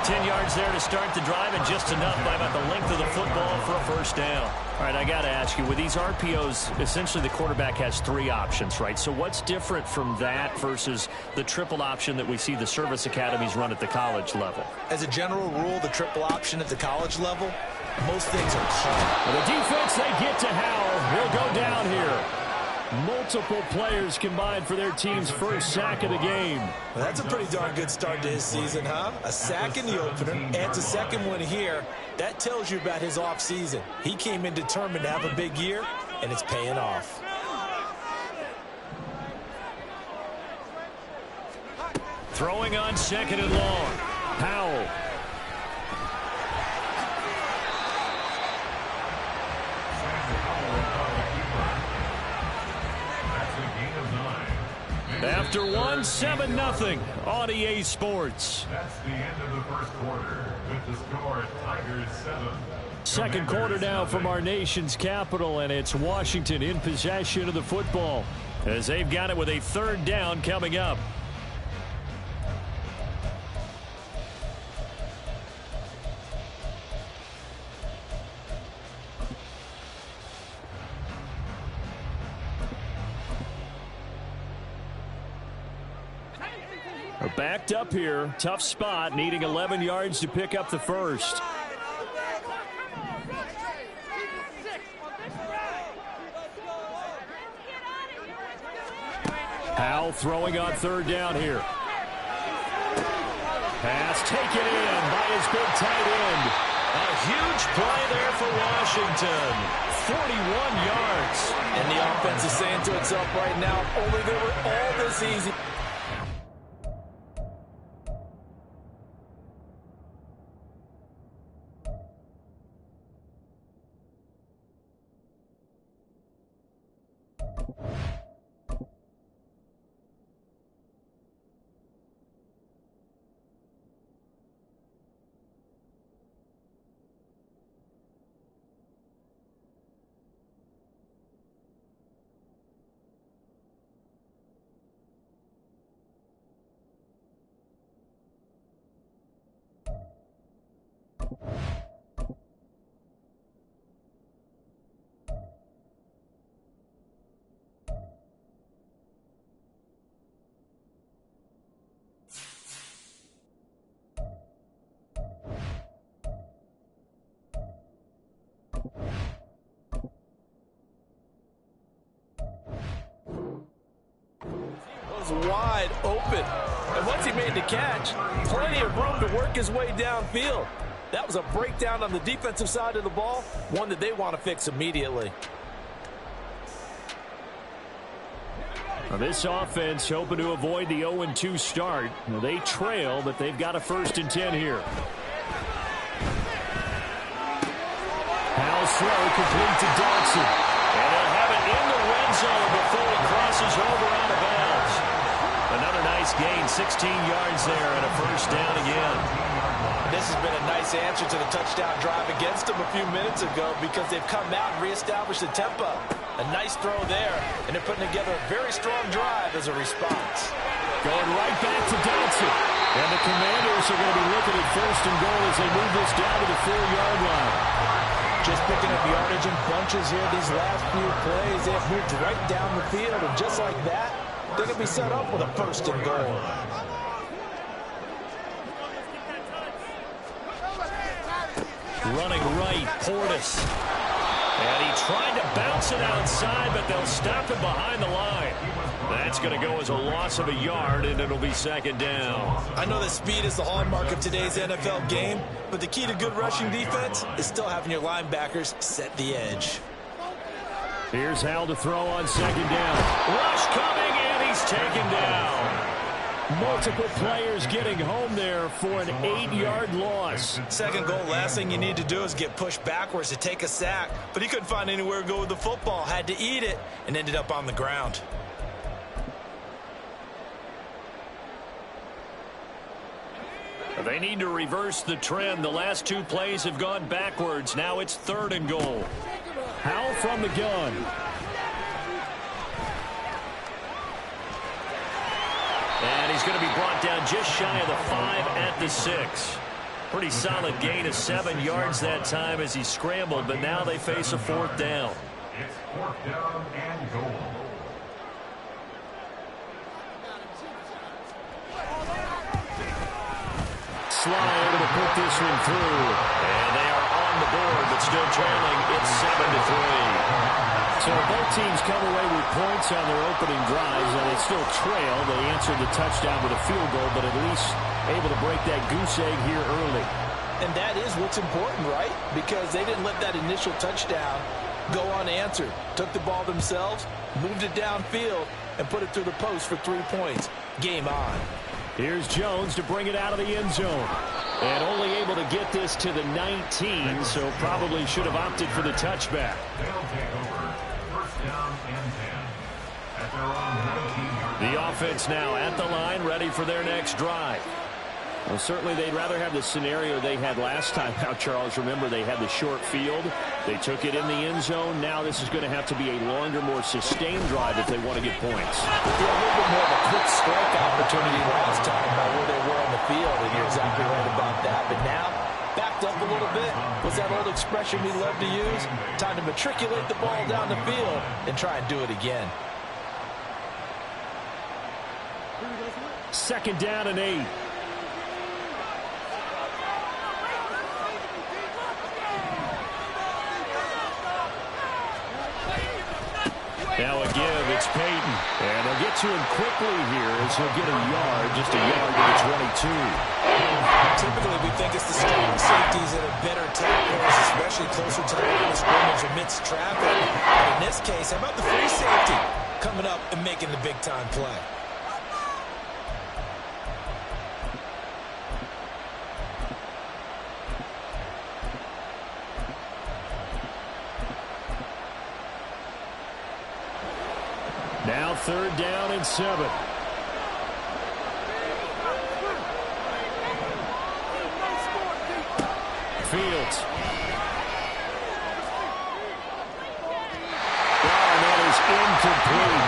10 yards there to start the drive, and just enough by about the length of the football for a first down. All right, I got to ask you, with these RPOs, essentially the quarterback has 3 options, right? So what's different from that versus the triple option that we see the service academies run at the college level? As a general rule, the triple option at the college level, most things are called. Well, the defense, they get to Howell. He'll go down here. Multiple players combined for their team's first sack of the game. Well, that's a pretty darn good start to his season, huh? A sack in the opener, adds a second one here. That tells you about his offseason. He came in determined to have a big year, and it's paying off. Throwing on 2nd and long. Howell. After 1, 7-0 on EA Sports. That's the end of the first quarter with the score Tigers 7. Second quarter now from our nation's capital, and it's Washington in possession of the football as they've got it with a 3rd down coming up. Backed up here. Tough spot, needing 11 yards to pick up the first. Howell throwing on 3rd down here. Pass taken in by his big tight end. A huge play there for Washington. 41 yards. And the offense is saying to itself right now, only they were all this easy. Wide open, and once he made the catch, plenty of room to work his way downfield. That was a breakdown on the defensive side of the ball, one that they want to fix immediately. Now this offense hoping to avoid the 0-2 start. Now they trail, but they've got a 1st and 10 here. Howell's throw complete to Dodson, and they'll have it in the red zone before it crosses over out of bounds. Another nice gain, 16 yards there, and a 1st down again. This has been a nice answer to the touchdown drive against them a few minutes ago because they've come out and reestablished the tempo. A nice throw there, and they're putting together a very strong drive as a response. Going right back to Dodson. And the Commanders are going to be looking at 1st and goal as they move this down to the 4-yard line. Just picking up yardage in bunches here these last few plays. They have moved right down the field, and just like that, they're going to be set up with a 1st and goal. Running right, Portis. And he tried to bounce it outside, but they'll stop him behind the line. That's going to go as a loss of a yard, and it'll be 2nd down. I know that speed is the hallmark of today's NFL game, but the key to good rushing defense is still having your linebackers set the edge. Here's Howell to throw on 2nd down. Rush coming, and he's taken down. Multiple players getting home there for an 8-yard loss. 2nd goal, last thing you need to do is get pushed backwards to take a sack. But he couldn't find anywhere to go with the football, had to eat it, and ended up on the ground. They need to reverse the trend. The last 2 plays have gone backwards. Now it's 3rd and goal. Howell from the gun. And he's going to be brought down just shy of the 5 at the 6. Pretty solid gain of 7 yards that time as he scrambled, but now they face a 4th down. It's 4th down and goal. Slow to put this one through. And they are on the board, but still trailing. It's 7-3. So both teams come away with points on their opening drives, and they still trail. They answered the touchdown with a field goal, but at least able to break that goose egg here early. And that is what's important, right? Because they didn't let that initial touchdown go unanswered. Took the ball themselves, moved it downfield, and put it through the post for 3 points. Game on. Here's Jones to bring it out of the end zone. And only able to get this to the 19, so probably should have opted for the touchback. They'll take over. 1st down and 10. At their own 19-yard line. The offense now at the line, ready for their next drive. Well, certainly they'd rather have the scenario they had last time out, Charles. Remember, they had the short field. They took it in the end zone. Now this is going to have to be a longer, more sustained drive if they want to get points. Yeah, a little bit more of a quick strike opportunity last time by where they were on the field, and you're exactly right about that. But now, backed up a little bit. What's that old expression we love to use? Time to matriculate the ball down the field and try and do it again. 2nd down and 8. Now a give, it's Peyton. And they'll get to him quickly here as he'll get a yard, just a yard to the 22. Typically, we think it's the strong safeties that are better tacklers, especially closer to the line of scrimmage amidst traffic. But in this case, how about the free safety coming up and making the big-time play? Now 3rd down and 7. Fields. And that is incomplete.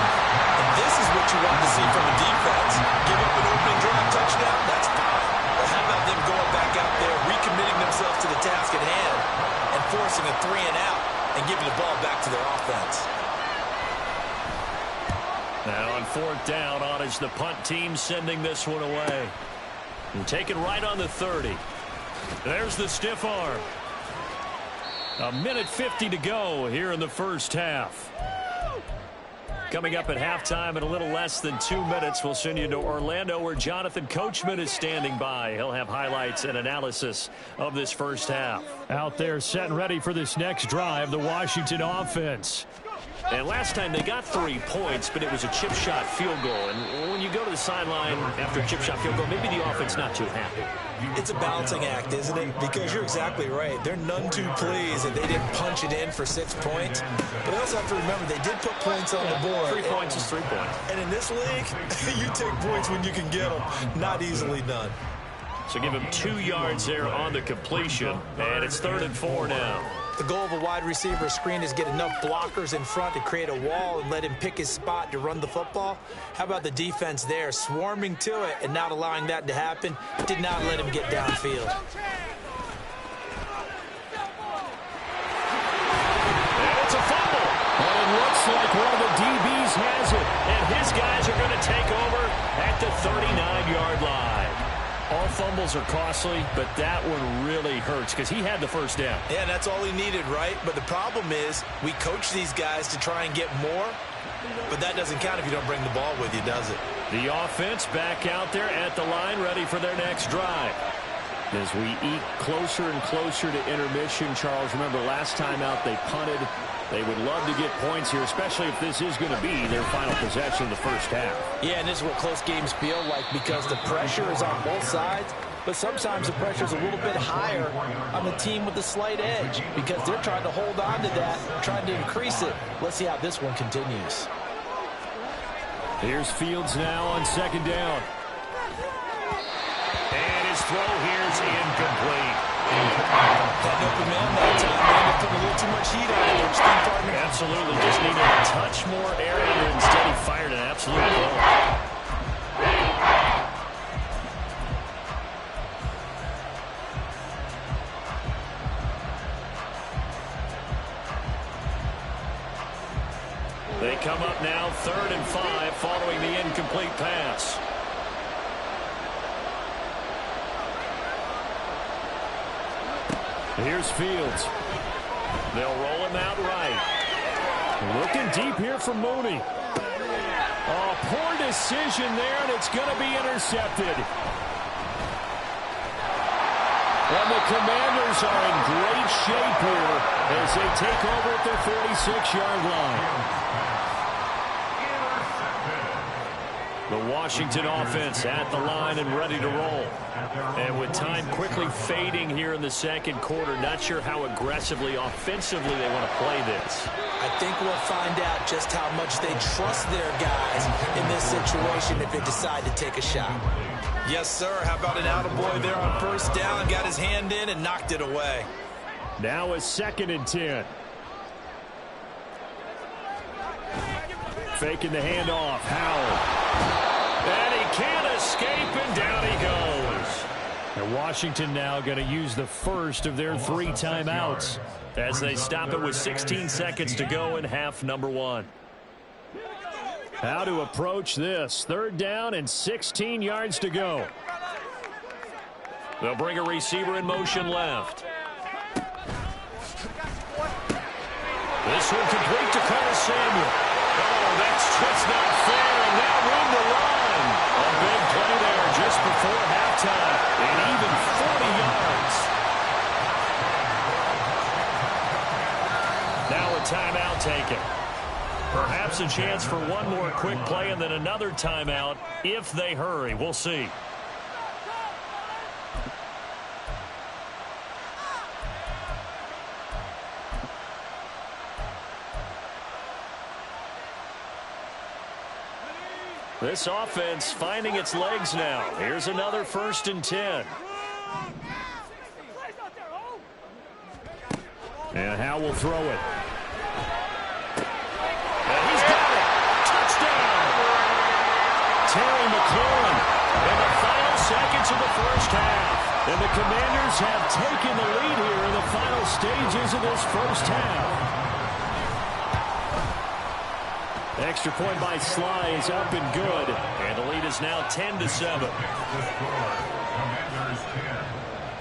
And this is what you want to see from the defense. Give up an opening drive touchdown, that's fine. But how about them going back out there, recommitting themselves to the task at hand, and forcing a 3 and out, and giving the ball back to their offense. Now on 4th down, on is the punt team sending this one away. And taken right on the 30. There's the stiff arm. 1:50 to go here in the first half. Coming up at halftime in a little less than 2 minutes, we'll send you to Orlando where Jonathan Coachman is standing by. He'll have highlights and analysis of this first half. Out there set and ready for this next drive, the Washington offense. And last time they got 3 points, but it was a chip shot field goal. And when you go to the sideline after a chip shot field goal, maybe the offense not too happy. It's a balancing act, isn't it? Because you're exactly right. They're none too pleased that they didn't punch it in for 6 points. But they also have to remember they did put points on the board. 3 points is 3 points. And in this league, you take points when you can get them. Not easily done. So give him 2 yards there on the completion. And it's 3rd and 4 now. The goal of a wide receiver screen is get enough blockers in front to create a wall and let him pick his spot to run the football. How about the defense there, swarming to it and not allowing that to happen? Did not let him get downfield. And it's a fumble. But it looks like one of the DBs has it. And his guys are going to take over at the 39-yard line. All fumbles are costly, but that one really hurts because he had the first down. Yeah, and that's all he needed, right? But the problem is we coach these guys to try and get more, but that doesn't count if you don't bring the ball with you, does it? The offense back out there at the line, ready for their next drive. As we eat closer and closer to intermission, Charles, remember last time out they punted. They would love to get points here, especially if this is going to be their final possession of the first half. Yeah, and this is what close games feel like because the pressure is on both sides, but sometimes the pressure is a little bit higher on the team with the slight edge because they're trying to hold on to that, trying to increase it. Let's see how this one continues. Here's Fields now on 2nd down. And his throw here is incomplete. That open man that time, man, they put a little too much heat on it. Absolutely, just needed a touch more area, but instead he fired an absolute ball. They come up now 3rd and 5 following the incomplete pass. Here's Fields. They'll roll him out right. Looking deep here for Mooney. Oh, poor decision there, and it's going to be intercepted. And the Commanders are in great shape here as they take over at their 46-yard line. The Washington offense at the line and ready to roll. And with time quickly fading here in the second quarter, not sure how aggressively, offensively they want to play this. I think we'll find out just how much they trust their guys in this situation if they decide to take a shot. Yes, sir. How about an attaboy there on first down? Got his hand in and knocked it away. Now a 2nd and 10. Faking the handoff. Howell. And he can't escape, and down he goes. And Washington now going to use the first of their 3 timeouts as they stop it with 16 seconds to go in half number 1. How to approach this. 3rd down and 16 yards to go. They'll bring a receiver in motion left. This one complete to Curtis Samuel. Oh, that's not fair, and now room to run. A big play there just before halftime, and even 40 yards. Now a timeout taken. Perhaps a chance for one more quick play and then another timeout if they hurry. We'll see. This offense finding its legs now. Here's another 1st and 10. And Howe will throw it. And he's got it. Touchdown. Terry McLaurin in the final seconds of the first half. And the Commanders have taken the lead here in the final stages of this first half. Extra point by Sly is up and good. And the lead is now 10-7. The score, Commanders 10,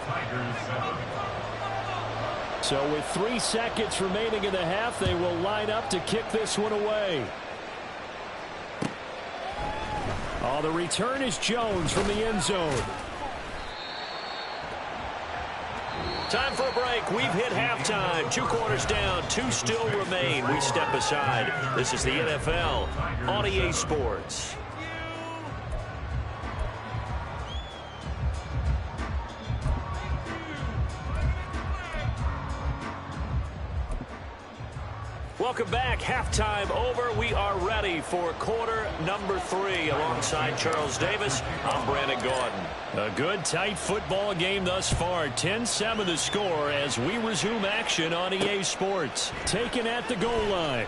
Tigers 7. So with 3 seconds remaining in the half, they will line up to kick this one away. Oh, the return is Jones from the end zone. Time for a break. We've hit halftime. 2 quarters down. 2 still remain. We step aside. This is the NFL on EA Sports. Welcome back. Halftime over. We are ready for quarter number 3. Alongside Charles Davis, I'm Brandon Gordon. A good, tight football game thus far. 10-7 the score as we resume action on EA Sports. Taken at the goal line.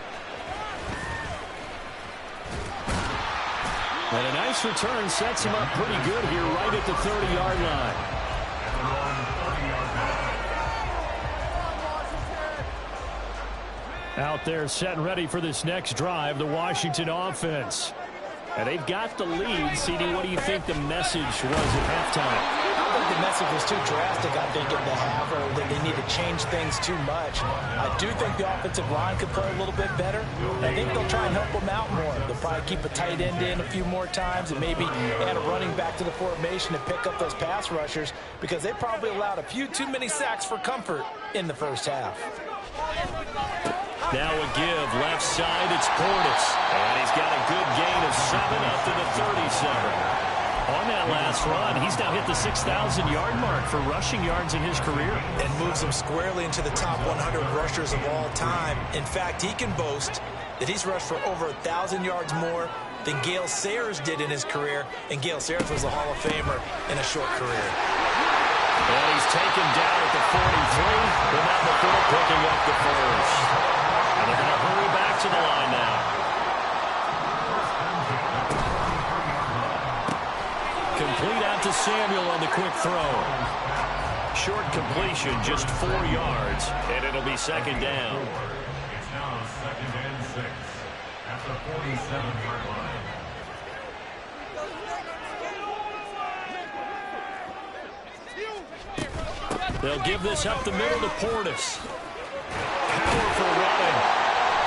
And a nice return sets him up pretty good here right at the 30-yard line. Out there set and ready for this next drive, the Washington offense. And they've got the lead. CD, what do you think the message was at halftime? I don't think the message was too drastic, I think, in the half, or that they need to change things too much. I do think the offensive line could play a little bit better. I think they'll try and help them out more. They'll probably keep a tight end in a few more times and maybe add a running back to the formation to pick up those pass rushers because they probably allowed a few too many sacks for comfort in the first half. Now a give, left side, it's Portis. And he's got a good gain of 7 up to the 37. On that last run, he's now hit the 6,000-yard mark for rushing yards in his career. And moves him squarely into the top 100 rushers of all time. In fact, he can boast that he's rushed for over 1,000 yards more than Gale Sayers did in his career. And Gale Sayers was a Hall of Famer in a short career. And he's taken down at the 43, but now before picking up the first. And they're going to hurry back to the line now. Complete out to Samuel on the quick throw. Short completion, just 4 yards, and it'll be 2nd down. It's now 2nd and 6 at 47-yard line. They'll give this up the middle to Portis. Powerful running.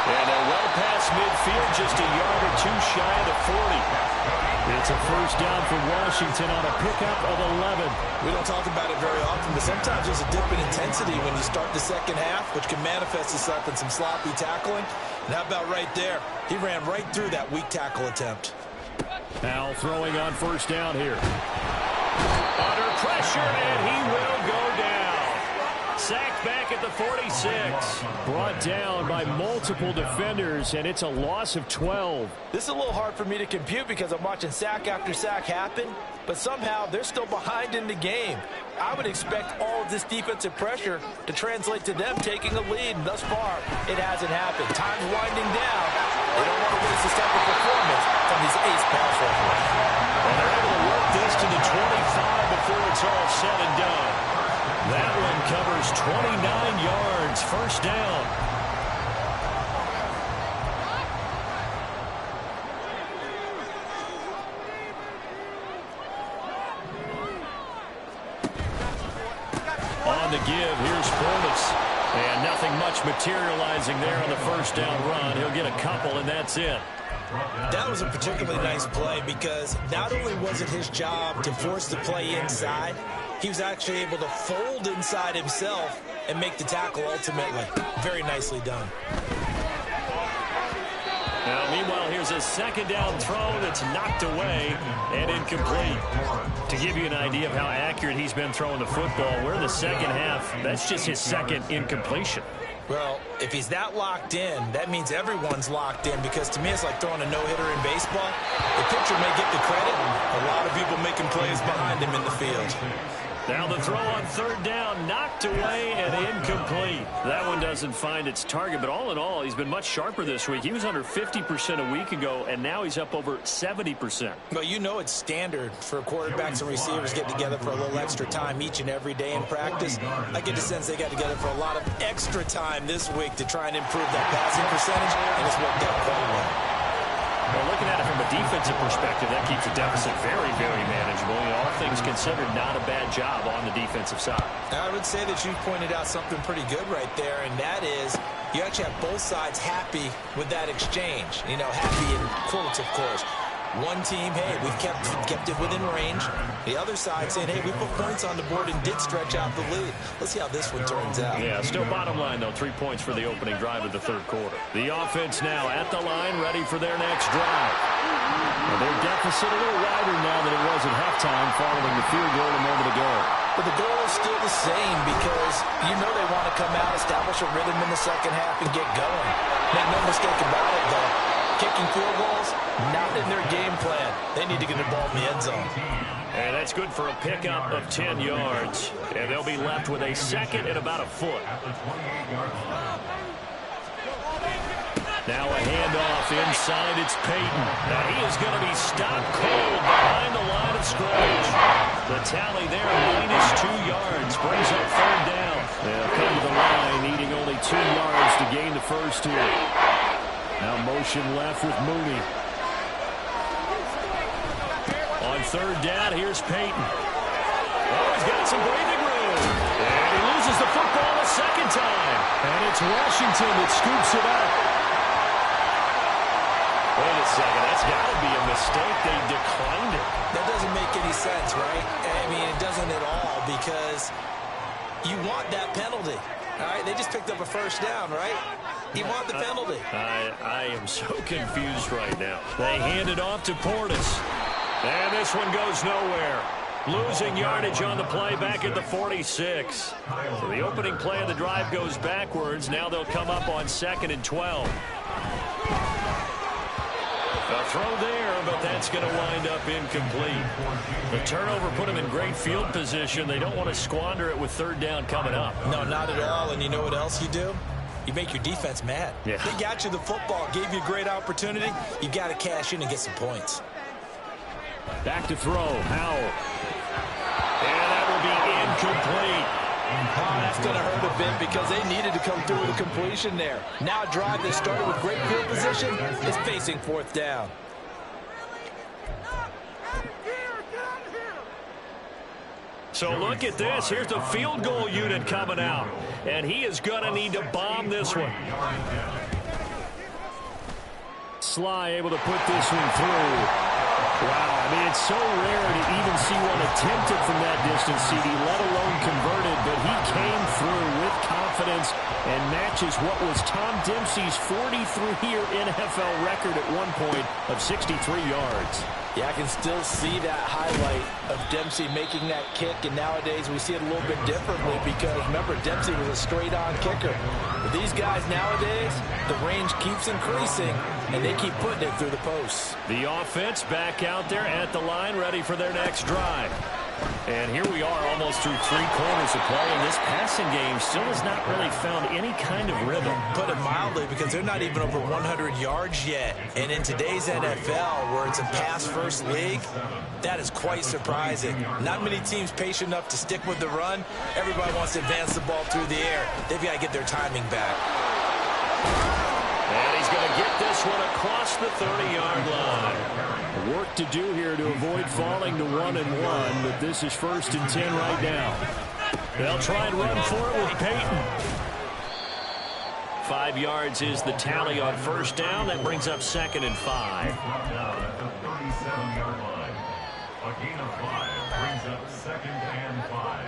And they're well past midfield, just a yard or two shy of the 40. It's a first down for Washington on a pickup of 11. We don't talk about it very often, but sometimes there's a dip in intensity when you start the second half, which can manifest itself in some sloppy tackling. And how about right there? He ran right through that weak tackle attempt. Now throwing on first down here. Under pressure, and he will go down. Sacked back at the 46. Brought down by multiple defenders, and it's a loss of 12. This is a little hard for me to compute because I'm watching sack after sack happen, but somehow they're still behind in the game. I would expect all of this defensive pressure to translate to them taking a lead, and thus far, it hasn't happened. Time's winding down. They don't want to waste this type of performance from these ace pass rushers. And they're able to work this to the 25 before it's all said and done. That one covers 29 yards, first down. On the give, here's Portis. And nothing much materializing there on the first down run. He'll get a couple, and that's it. That was a particularly nice play because not only was it his job to force the play inside, he was actually able to fold inside himself and make the tackle ultimately. Very nicely done. Now, meanwhile, here's a second down throw that's knocked away and incomplete. To give you an idea of how accurate he's been throwing the football, we're in the second half. That's just his second incompletion. Well, if he's that locked in, that means everyone's locked in because to me it's like throwing a no-hitter in baseball. The pitcher may get the credit, a lot of people making plays behind him in the field. Now the throw on third down, knocked away and incomplete. That one doesn't find its target, but all in all, he's been much sharper this week. He was under 50% a week ago, and now he's up over 70%. Well, you know it's standard for quarterbacks and receivers get together for a little extra time each and every day in practice. I get the sense they got together for a lot of extra time this week to try and improve that passing percentage, and it's worked out quite well. Well, looking at it from a defensive perspective, that keeps the deficit very, very manageable. You know, all things considered, not a bad job on the defensive side. I would say that you pointed out something pretty good right there, and that is you actually have both sides happy with that exchange. You know, happy in quotes, of course. One team, hey, we've kept it within range. The other side saying, hey, we put points on the board and did stretch out the lead. Let's see how this one turns out. Yeah, still bottom line, though, 3 points for the opening drive of the third quarter. The offense now at the line, ready for their next drive. Well, their deficit a little wider now than it was at halftime following the field goal a moment ago. But the goal is still the same because you know they want to come out, establish a rhythm in the second half, and get going. Make no mistake about it, though. Kicking field goals, not in their game plan. They need to get the ball in the end zone. And that's good for a pickup of 10 yards. And they'll be left with a second and about a foot. Now a handoff inside. It's Payton. Now he is going to be stopped cold behind the line of scrimmage. The tally there, -2 yards. Brings up third down. They'll come to the line, needing only 2 yards to gain the first here. Now motion left with Mooney. On third down, here's Payton. Oh, he's got some breathing room. And he loses the football a second time. And it's Washington that scoops it up. Wait a second, that's got to be a mistake. They declined it. That doesn't make any sense, right? I mean, it doesn't at all because you want that penalty. All right, they just picked up a first down, right? You want the penalty. I am so confused right now. They hand it off to Portis. And this one goes nowhere. Losing yardage on the play back at the 46. So the opening play of the drive goes backwards. Now they'll come up on 2nd and 12. A throw there, but that's going to wind up incomplete. The turnover put them in great field position. They don't want to squander it with third down coming up. No, not at all. And you know what else you do? You make your defense mad. Yeah. They got you the football, gave you a great opportunity. You got to cash in and get some points. Back to throw, Howell. And that will be incomplete. that's going to hurt a bit because they needed to come through with a completion there. Now a drive that started with great field position is facing fourth down. So look at this. Here's the field goal unit coming out. And he is going to need to bomb this one. Sly able to put this one through. Wow, I mean, it's so rare to even see one attempted from that distance, CD, let alone converted, but he came through with confidence and matches what was Tom Dempsey's 43-year NFL record at one point of 63 yards. Yeah, I can still see that highlight of Dempsey making that kick, and nowadays we see it a little bit differently because, remember, Dempsey was a straight-on kicker. But these guys nowadays, the range keeps increasing, and they keep putting it through the posts. The offense back out there at the line, ready for their next drive. And here we are almost through 3 quarters of play, and this passing game still has not really found any kind of rhythm. Put it mildly, because they're not even over 100 yards yet. And in today's NFL, where it's a pass-first league, that is quite surprising. Not many teams patient enough to stick with the run. Everybody wants to advance the ball through the air. They've got to get their timing back. And he's going to get this one across the 30-yard line. Work to do here to avoid falling to 1-1, but this is 1st and 10 right now. They'll try and run for it with Peyton. 5 yards is the tally on first down. That brings up 2nd and 5. At the 37-yard line. A gain of 5 brings up 2nd and 5.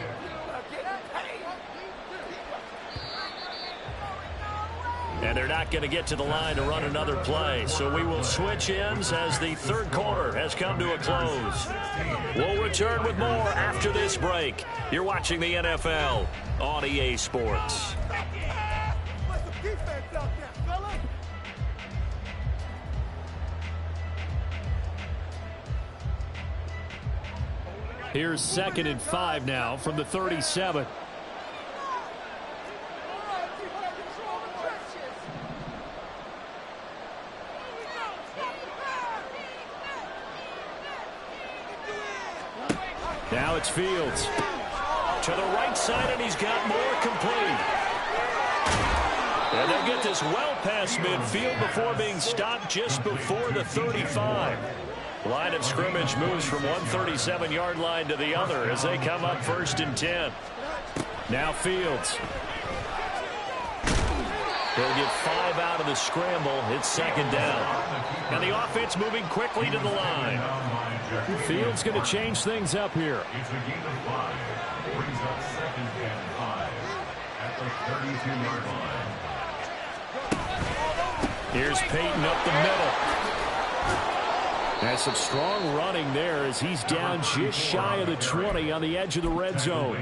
And they're not going to get to the line to run another play. So we will switch ends as the third quarter has come to a close. We'll return with more after this break. You're watching the NFL on EA Sports. Here's 2nd and 5 now from the 37. Now it's Fields. To the right side, and he's got more complete. And they'll get this well past midfield before being stopped just before the 35. Line of scrimmage moves from 137-yard line to the other as they come up 1st and 10. Now Fields. He'll get 5 out of the scramble. It's 2nd down. And the offense moving quickly to the line. Fields going to change things up here. It's a gain of 5. Brings up 2nd and 5 at the 32-yard line. Here's Peyton up the middle. That's some strong running there as he's down just shy of the 20 on the edge of the red zone.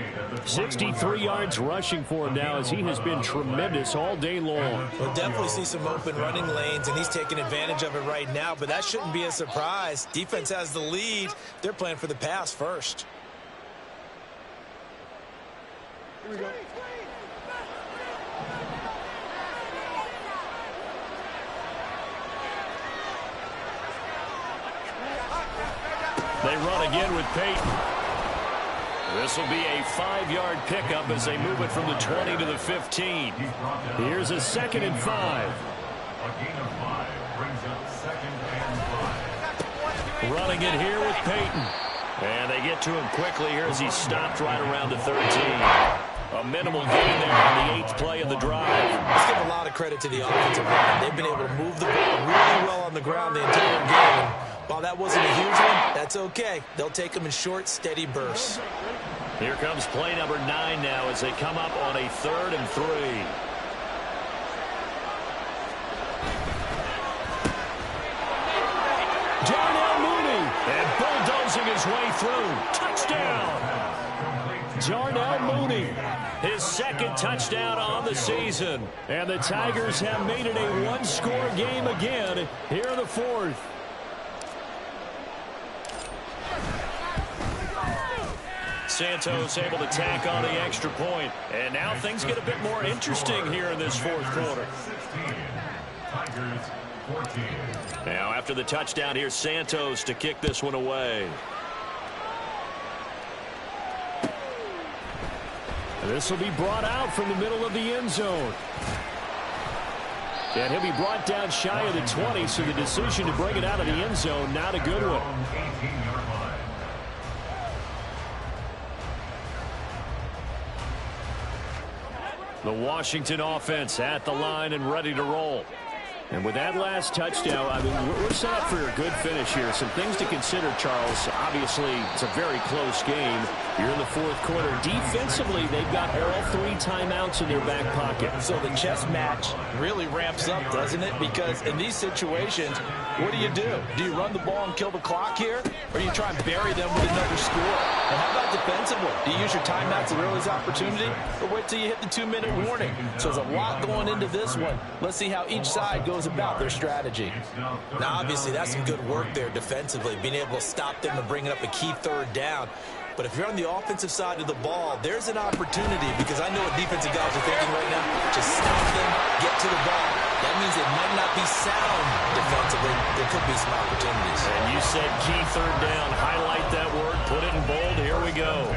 63 yards rushing for him now as he has been tremendous all day long. We'll definitely see some open running lanes, and he's taking advantage of it right now, but that shouldn't be a surprise. Defense has the lead. They're playing for the pass first. Here we go. They run again with Peyton. This will be a 5-yard pickup as they move it from the 20 to the 15. Here's a 2nd and 5. A gain of 5 brings up 2nd and 5. Running it here with Peyton. And they get to him quickly here as he's stopped right around the 13. A minimal gain there on the 8th play of the drive. Let's give a lot of credit to the offensive line. They've been able to move the ball really well on the ground the entire game. While that wasn't a huge one, that's okay. They'll take them in short, steady bursts. Here comes play number 9 now as they come up on a 3rd and 3. Darnell Mooney and bulldozing his way through. Touchdown! Darnell Mooney, his 2nd touchdown on the season. And the Tigers have made it a one-score game again here in the 4th. Santos able to tack on the extra point. And now things get a bit more interesting here in this 4th quarter. 16. Tigers 14. Now after the touchdown, here's Santos to kick this one away. This will be brought out from the middle of the end zone. And he'll be brought down shy of the 20, so the decision to bring it out of the end zone, not a good one. The Washington offense at the line and ready to roll. And with that last touchdown, I mean, we're set up for a good finish here. Some things to consider, Charles. Obviously, it's a very close game. You're in the fourth quarter. Defensively, they've got all 3 timeouts in their back pocket. So the chess match really ramps up, doesn't it? Because in these situations, what do? Do you run the ball and kill the clock here? Or do you try and bury them with another score? And how about defensively? Do you use your timeouts at early's opportunity? Or wait till you hit the 2-minute warning? So there's a lot going into this one. Let's see how each side goes about their strategy. Now, obviously, that's some good work there defensively, being able to stop them and bring up a key third down. But if you're on the offensive side of the ball, there's an opportunity, because I know what defensive guys are thinking right now. Just stop them, get to the ball. That means it might not be sound defensively. There could be some opportunities. And you said key third down. Highlight that word. Put it in bold. Here we go.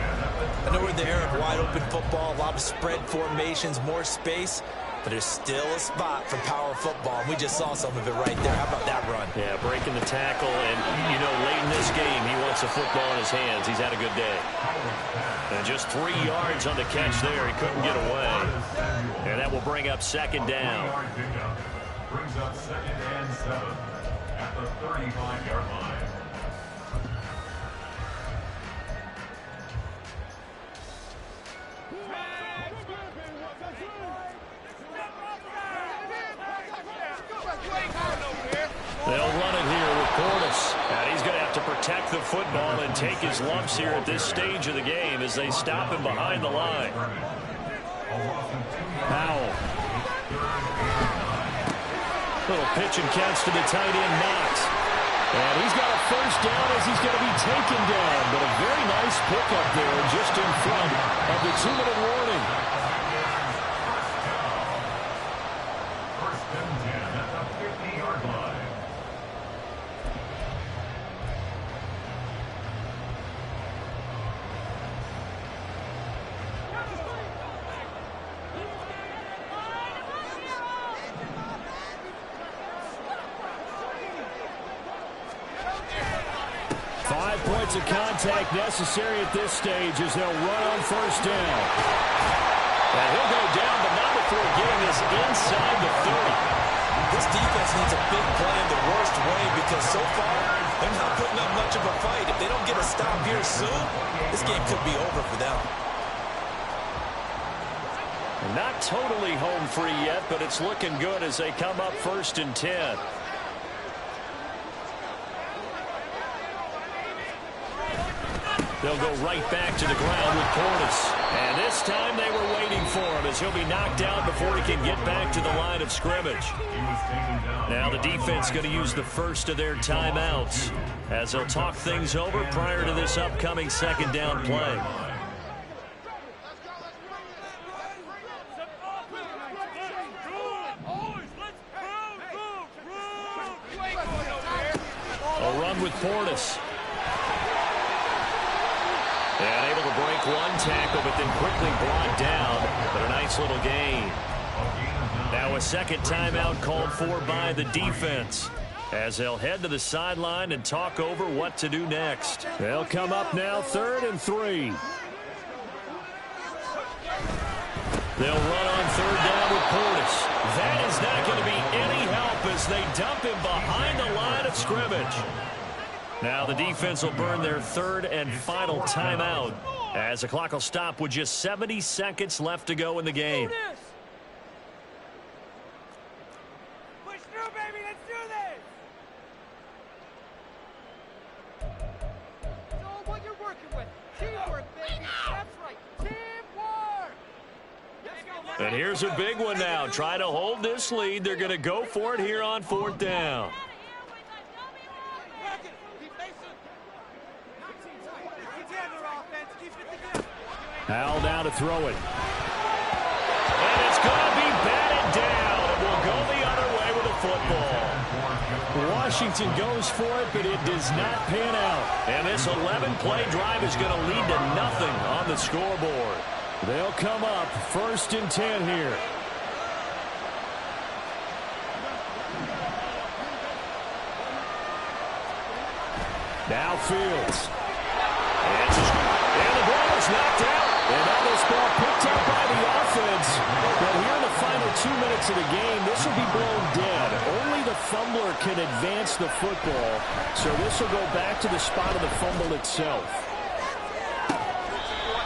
I know we're in the era of wide-open football, a lot of spread formations, more space. But there's still a spot for power football, and we just saw some of it right there. How about that run? Yeah, breaking the tackle, and, you know, late in this game, he wants the football in his hands. He's had a good day. And just 3 yards on the catch there. He couldn't get away. And that will bring up second down. Brings up 2nd and 7 at the 35-yard line. They'll run it here with Portis. And he's going to have to protect the football and take his lumps here at this stage of the game as they stop him behind the line. Powell. Little pitch and catch to the tight end, Knox. And he's got a first down as he's going to be taken down. But a very nice pickup there just in front of the 2-minute warning. First and 10 at the 50-yard line. Of contact necessary at this stage as they'll run on first down. And he'll go down, but not before getting this inside the 30. This defense needs a big play in the worst way, because so far, they're not putting up much of a fight. If they don't get a stop here soon, this game could be over for them. Not totally home free yet, but it's looking good as they come up 1st and 10. They'll go right back to the ground with Portis. And this time they were waiting for him as he'll be knocked out before he can get back to the line of scrimmage. Now the defense going to use the first of their timeouts as they'll talk things over prior to this upcoming second down play. A run with Portis. And able to break one tackle, but then quickly brought down. But a nice little gain. Now a second timeout called for by the defense as they'll head to the sideline and talk over what to do next. They'll come up now 3rd and 3. They'll run on 3rd down with Portis. That is not going to be any help as they dump him behind the line of scrimmage. Now the defense will burn their 3rd and final timeout as the clock will stop with just 70 seconds left to go in the game. Push through, baby. Let's do this. It's all what you're working with. Teamwork, baby. That's right. Teamwork. Let's go. And here's a big one now. Try to hold this lead. They're going to go for it here on 4th down. Howell down to throw it. And it's going to be batted down. It will go the other way with the football. Washington goes for it, but it does not pan out. And this 11-play drive is going to lead to nothing on the scoreboard. They'll come up 1st and 10 here. Now Fields. And the ball is knocked out. And now this ball picked up by the offense. But here in the final 2 minutes of the game, this will be blown dead. Only the fumbler can advance the football. So this will go back to the spot of the fumble itself.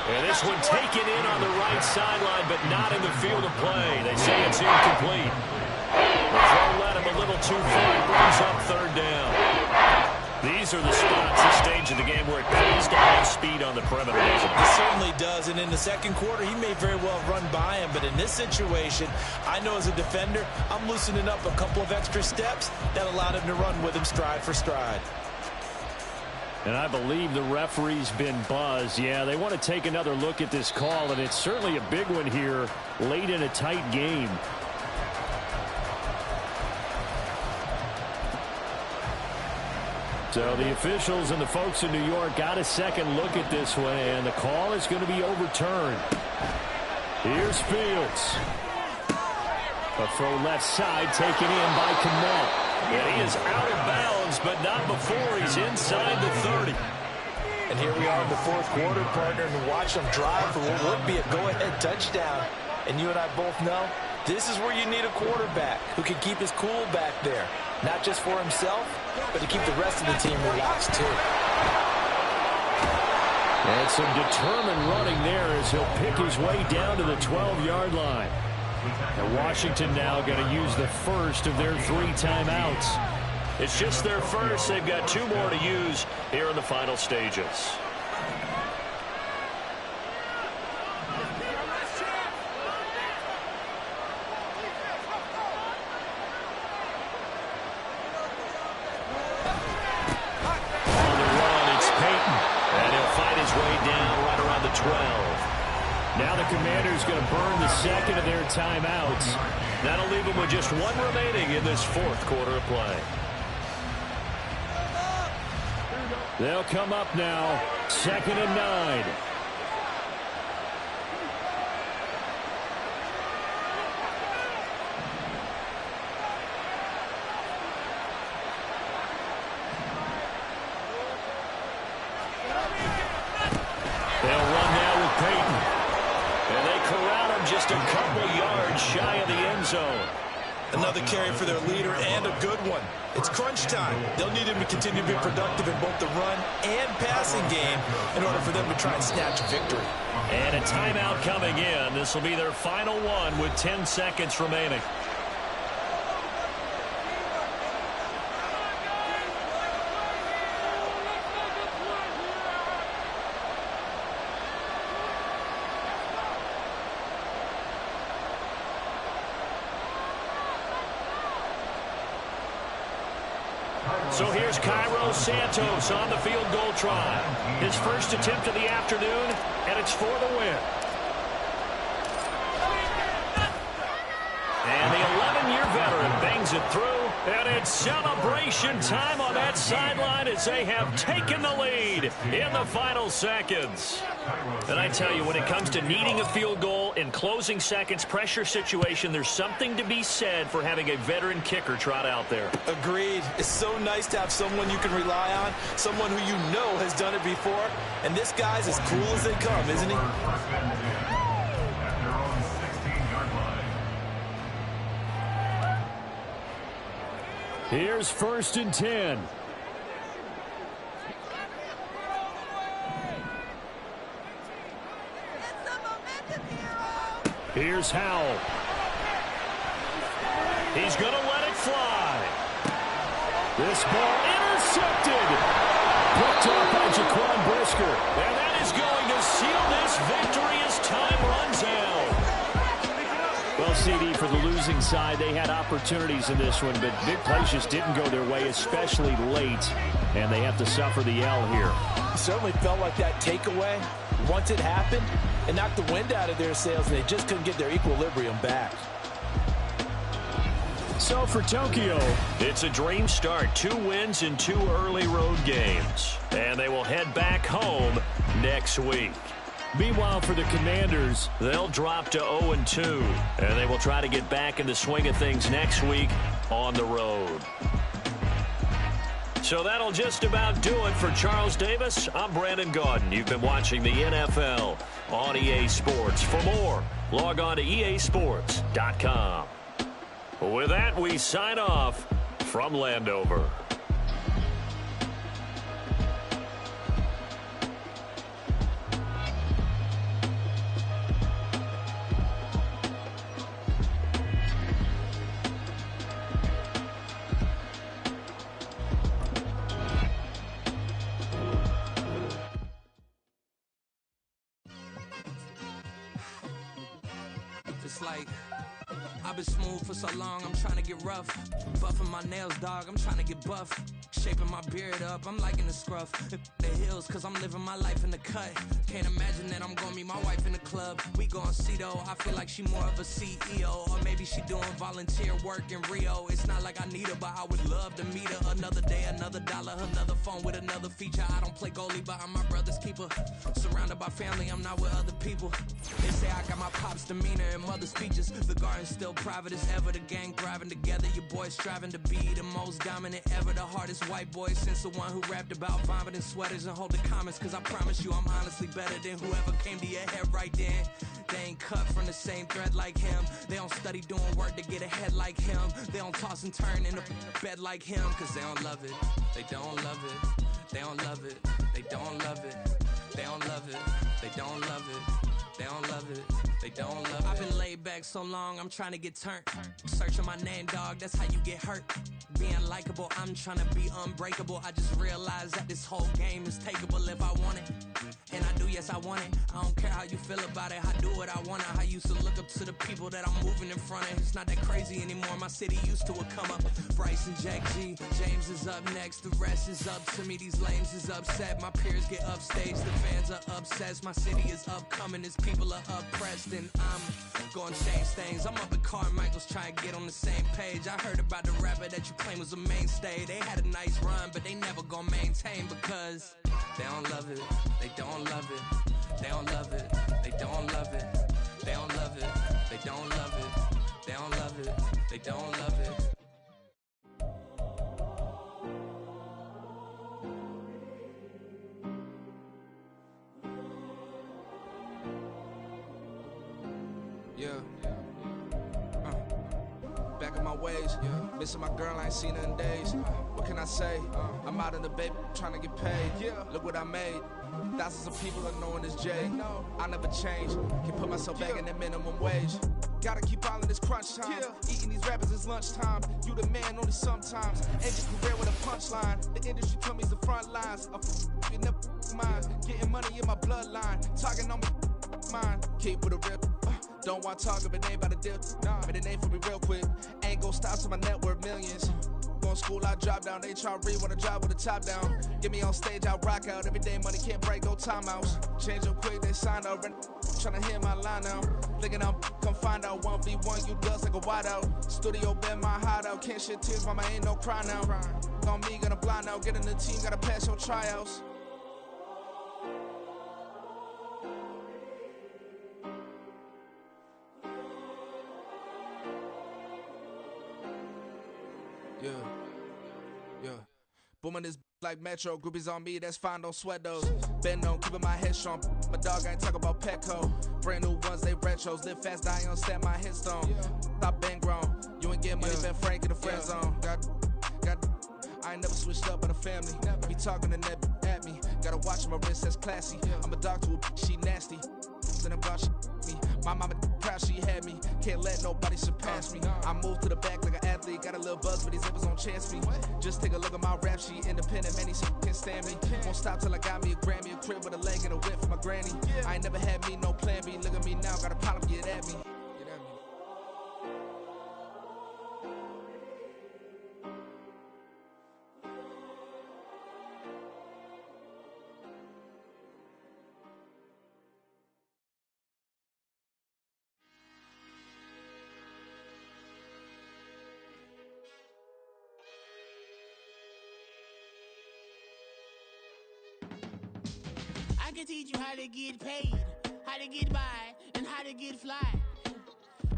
And this one taken in on the right sideline, but not in the field of play. They say it's incomplete. The throw led him a little too far. Brings up 3rd down. These are the spots, this stage of the game, where it pays to have speed on the perimeter. It certainly does, and in the second quarter, he may very well run by him, but in this situation, I know as a defender, I'm loosening up a couple of extra steps that allowed him to run with him stride for stride. And I believe the referee's been buzzed. Yeah, they want to take another look at this call, and it's certainly a big one here late in a tight game. So the officials and the folks in New York got a second look at this one, and the call is going to be overturned. Here's Fields. A throw left side taken in by Kmet. And he is out of bounds, but not before he's inside the 30. And here we are in the 4th quarter, partner, and watch them drive for what would be a go-ahead touchdown. And you and I both know this is where you need a quarterback who can keep his cool back there. Not just for himself, but to keep the rest of the team relaxed, too. And some determined running there as he'll pick his way down to the 12-yard line. And Washington now going to use the first of their 3 timeouts. It's just their first. They've got 2 more to use here in the final stages. Now the Commanders going to burn the second of their timeouts. That'll leave them with just 1 remaining in this 4th quarter of play. They'll come up now, 2nd and 9. They'll run now with Peyton. And they corral him just a couple yards shy of the end zone. Another carry for their leader, and a good one. It's crunch time. They'll need him to continue to be productive in both the run and passing game in order for them to try and snatch victory. And a timeout coming in. This will be their final one with 10 seconds remaining. So here's Cairo Santos on the field goal try. His first attempt of the afternoon, and it's for the win. And the 11-year veteran bangs it through, and it's celebration time on that sideline as they have taken the lead in the final seconds. And I tell you, when it comes to needing a field goal in closing seconds, pressure situation, there's something to be said for having a veteran kicker trot out there. Agreed. It's so nice to have someone you can rely on, someone who you know has done it before. And this guy's as cool as they come, isn't he? Here's 1st and 10. Here's Howell. He's going to let it fly. This ball intercepted. Picked off by Jaquan Brisker. And that is going to seal this victory as time runs out. Well, CD, for the losing side, they had opportunities in this one, but big plays just didn't go their way, especially late. And they have to suffer the L here. It certainly felt like that takeaway, once it happened, it knocked the wind out of their sails, and they just couldn't get their equilibrium back. So for Tokyo, it's a dream start. 2 wins in 2 early road games. And they will head back home next week. Meanwhile, for the Commanders, they'll drop to 0-2, and they will try to get back in the swing of things next week on the road. So that'll just about do it for Charles Davis. I'm Brandon Gaudin. You've been watching the NFL on EA Sports. For more, log on to easports.com. With that, we sign off from Landover. It's like I've been smooth for so long, I'm trying to get rough. Buffing my nails, dog, I'm trying to get buff. Shaping my beard up, I'm liking the scruff. The hills, cause I'm living my life in the cut. Can't imagine that I'm gonna meet my wife in the club. We gon' see though, I feel like she more of a CEO. Or maybe she doing volunteer work in Rio. It's not like I need her, but I would love to meet her. Another day, another dollar, another phone with another feature. I don't play goalie, but I'm my brother's keeper. Surrounded by family, I'm not with other people. They say I got my pop's demeanor and mother's features. The garden's still private as ever, the gang thriving together. Your boys striving to be the most dominant ever. The hardest white boy since the one who rapped about vomiting sweaters and holding comments. Cause I promise you I'm honestly better than whoever came to your head right then. They ain't cut from the same thread like him. They don't study doing work to get ahead like him. They don't toss and turn in the bed like him. Cause they don't love it, they don't love it. They don't love it, they don't love it. They don't love it, they don't love it. They don't love it, they don't love it. I've been laid back so long, I'm trying to get turned. Searching my name, dog, that's how you get hurt. Being likable, I'm trying to be unbreakable. I just realized that this whole game is takeable if I want it. And I do, yes, I want it. I don't care how you feel about it, I do what I want it. I used to look up to the people that I'm moving in front of. It's not that crazy anymore, my city used to it come up. Bryce and Jack G, James is up next. The rest is up to me, these lames is upset. My peers get upstage, the fans are obsessed. My city is upcoming, its people are oppressed. And I'm gonna change things. I'm up at Carmichael's trying to get on the same page. I heard about the rapper that you claim was a mainstay. They had a nice run, but they never gonna maintain because they don't love it, they don't love it, they don't love it, they don't love it, they don't love it, they don't love it, they don't love it, they don't love it. Yeah. Back in my ways. Missing my girl, I ain't seen her in days. What can I say? I'm out in the baby, trying to get paid. Look what I made. Thousands of people are knowing this Jay. I never change. Can put myself back in the minimum wage. Gotta keep all in this crunch time. Eating these rappers is lunchtime. You the man only sometimes. End your career with a punchline. The industry told me it's the front lines. You never mind. Getting money in my bloodline. Talking on me, mine. Keep with a rip. Don't want to talk if it ain't about a dip. But it ain't for me real quick. Ain't gon' stop till my net worth millions. Going school, I drop down. They try to read when I drop with the top down. Get me on stage, I rock out. Every day money can't break, go timeouts. Change up quick, they signed up. Tryna hear my line now. Thinking I'm come find out 1v1, you dust like a wideout. Studio been my hideout. Can't shed tears, mama ain't no cry now. On me, gonna blind out. Get in the team, gotta pass your tryouts. Yeah. Booming this like Metro, groupies on me, that's fine, don't sweat those. Been on, keeping my head strong. My dog ain't talk about Petco. Brand new ones, they retros. Live fast, die on set my headstone. Stop been grown. You ain't getting money, been Frank in the friend zone. Got I ain't never switched up on the family. Be talking to net at me. Gotta watch my wrist, that's classy. I'm a dog to a she nasty. And I'm gone, she me. My mama proud she had me. Can't let nobody surpass me. I moved to the back like an athlete. Got a little buzz, but these zippers don't chance me. Just take a look at my rap sheet. Independent, man, these can't stand me. Won't stop till I got me a Grammy. A crib with a leg and a whip for my granny. I ain't never had me, no plan B. Look at me now, got a problem, get at me. I can teach you how to get paid. how to get by and how to get fly.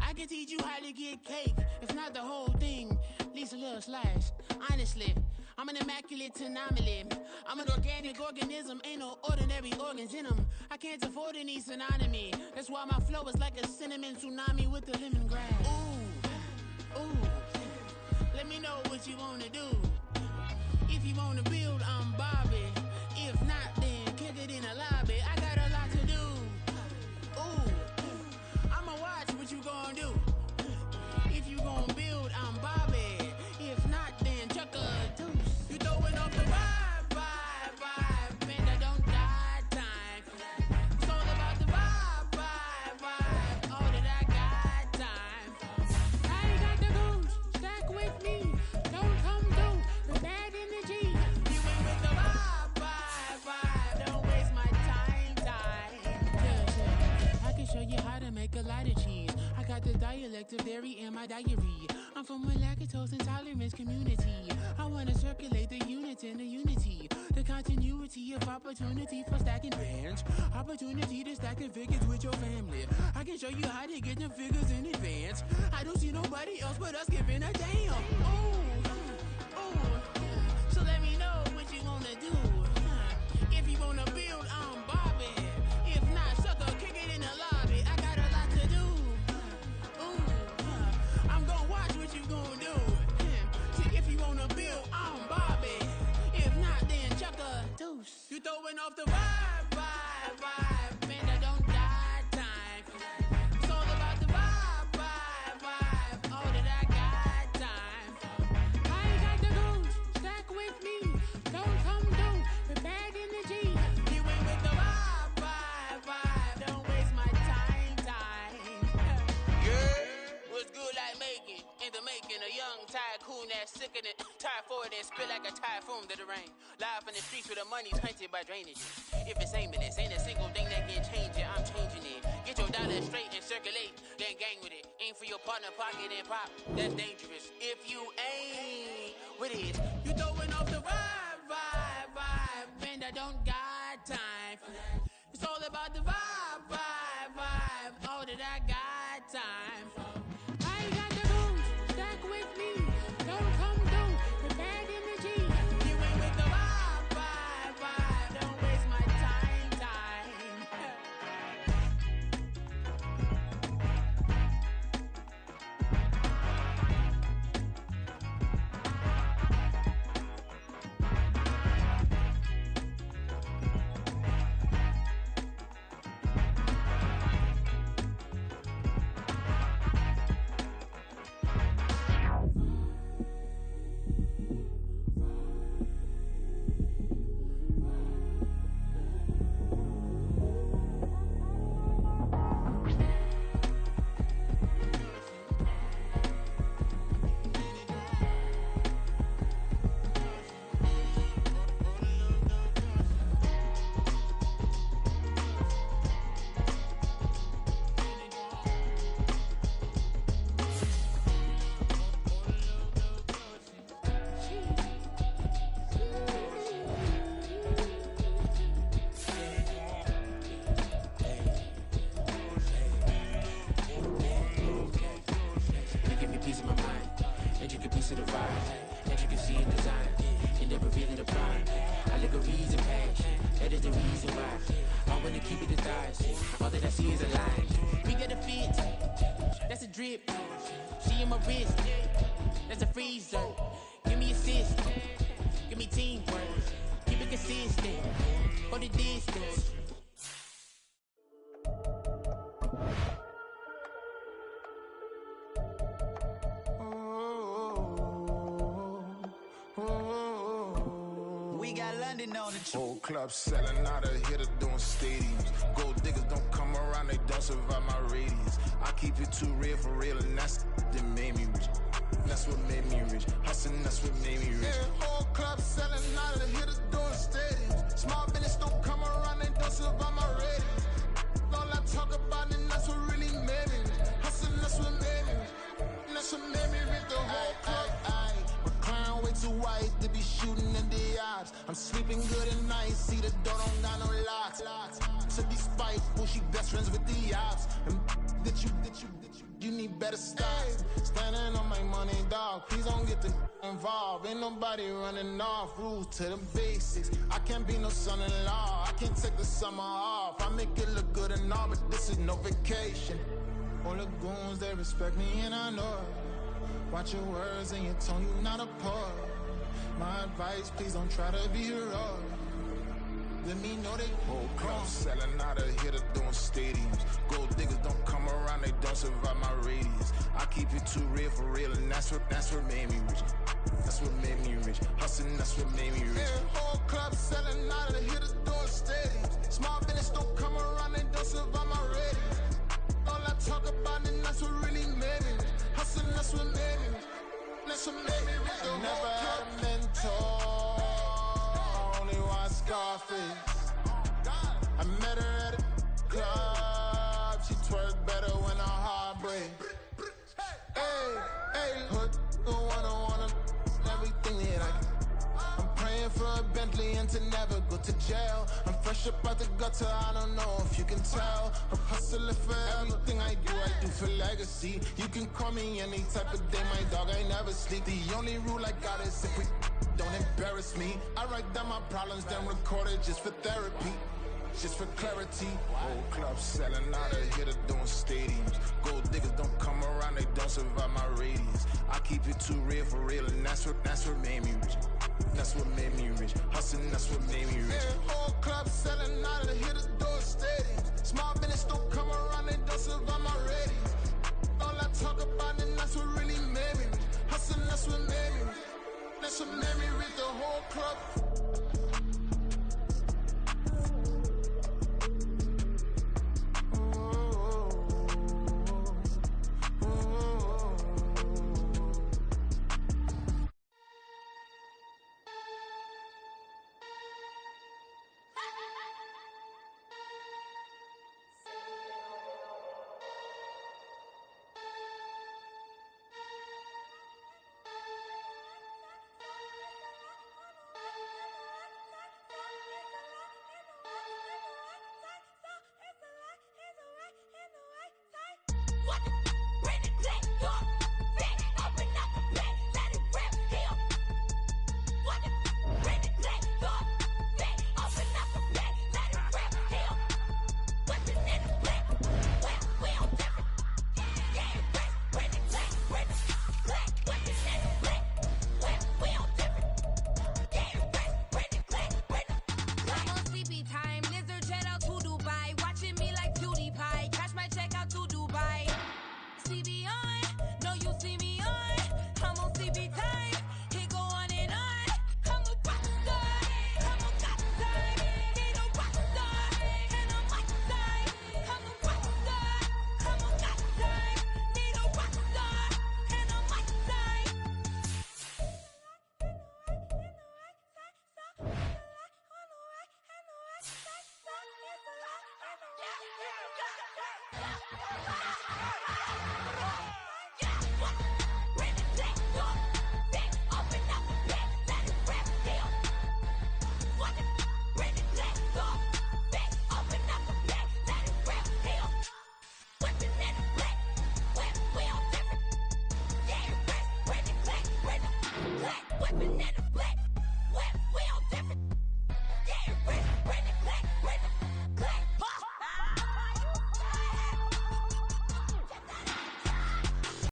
I can teach you how to get cake, if not the whole thing, at least a little slice. Honestly, I'm an immaculate anomaly. I'm an organic organism, ain't no ordinary organs in them. I can't afford any synonymy. That's why my flow is like a cinnamon tsunami with the lemongrass. Ooh, let me know what you wanna do. If you wanna build, I'm Bobby. If not, then kick it in the lobby. I got a lot to do. Ooh, I'ma watch what you gonna do. If you gonna build, I'm Bobby. If not, then chuck a deuce. You throwing off the vibe, man, I don't die time. It's all about the vibe, all that I got time. I ain't got the goose, stack with me. Don't come through with bad energy. You ain't with the vibe, don't waste my time. Yeah, I can show you how to make a lot of cheese. I got the dialect of dairy in my diary. I'm from a lactose intolerance community. I wanna circulate the units in the unity. The continuity of opportunity for stacking bands. Opportunity to stack the figures with your family. I can show you how to get them figures in advance. I don't see nobody else but us giving a damn. Ooh. So let me know what you wanna do. If you wanna build, I'm Bobby. If not, sucker, kick it in the lobby. I got a lot to do. I'm gonna watch what you gonna do. See, if you wanna build, I'm Bobby. If not, then chuck a deuce. You throwing off the vibe, man, I don't die time. It's all about the vibe, all that I got time. I ain't got the goose, stack with me. Don't come through with bad energy. You ain't with the vibe, don't waste my time. Yeah, what's good like making? In the making, a young tycoon that's sickening. Tire forward and spit like a typhoon to the rain. Live in the streets where the money's hunted by drainage. If it's aimless, ain't a single thing that can change it. I'm changing it. Get your dollar straight and circulate, then gang with it. Aim for your partner, pocket and pop. That's dangerous. If you ain't with it, you throwing off the vibe, man, I don't got time for that. It's all about the vibe, all that I got time for. I ain't got the goose, stack with me. Don't come through with bad energy. You ain't with the vibe, don't waste my time. Drip, she in my wrist, that's a freezer. Give me assist, give me teamwork, keep it consistent, for the distance. We got London on the whole club selling out of hitter doing stadiums. Gold diggers don't come around, they don't survive my radius. I keep it too real for real, and that's that made me rich. That's what made me rich. Hustling, that's what made me rich. Yeah, whole club selling out of the hitters doing stadiums. Small business don't come around, they don't survive my radius. All I talk about, and that's what really made me rich. Hustling, that's what made me rich. And that's what made me rich. The whole club. My crown way too white to be shooting in the odds. I'm sleeping good at night, see the door don't got no locks. to be spiteful. She best friends with the ops. And you need better stop. Standing on my money, dog. Please don't get the involved. Ain't nobody running off. Rules to the basics. I can't be no son-in-law. I can't take the summer off. I make it look good and all, but this is no vacation. All the goons, they respect me and I know it. Watch your words and your tone, you not a poet. My advice, please don't try to be heroic. Let me know they whole club selling out of here to doing stadiums. Gold diggers don't come around, they don't survive my radius. I keep it too real for real, and that's what made me rich. That's what made me rich. Hustling, that's what made me rich. Yeah, whole club selling out of here to doing stadiums. Small business don't come around, they don't survive my radius. All I talk about, and that's what really made me rich. Hustling, that's what made me rich. That's what made me rich. I never had a mentor. Scarface. I met her at a club. She twerk better when her heart breaks. Hey, hood, wanna everything that I can. I'm praying for a Bentley and to never go to jail. I'm fresh up out the gutter, I don't know if you can tell. I'm hustling for everything I do for legacy. You can call me any type of day, my dog, I never sleep. The only rule I got is if we don't embarrass me. I write down my problems, then record it just for therapy, just for clarity. Whole club selling out of here to doing stadiums. Gold diggers don't come around, they don't survive my radius. I keep it too real for real, and that's what made me rich. That's what made me rich. Hustling, that's what made me rich. Yeah, whole club selling out of here to doing stadiums. Small business don't come around, they don't survive my radius. All I talk about, and that's what really made me rich. Hustling, that's what made me rich. That's what made me read the whole club.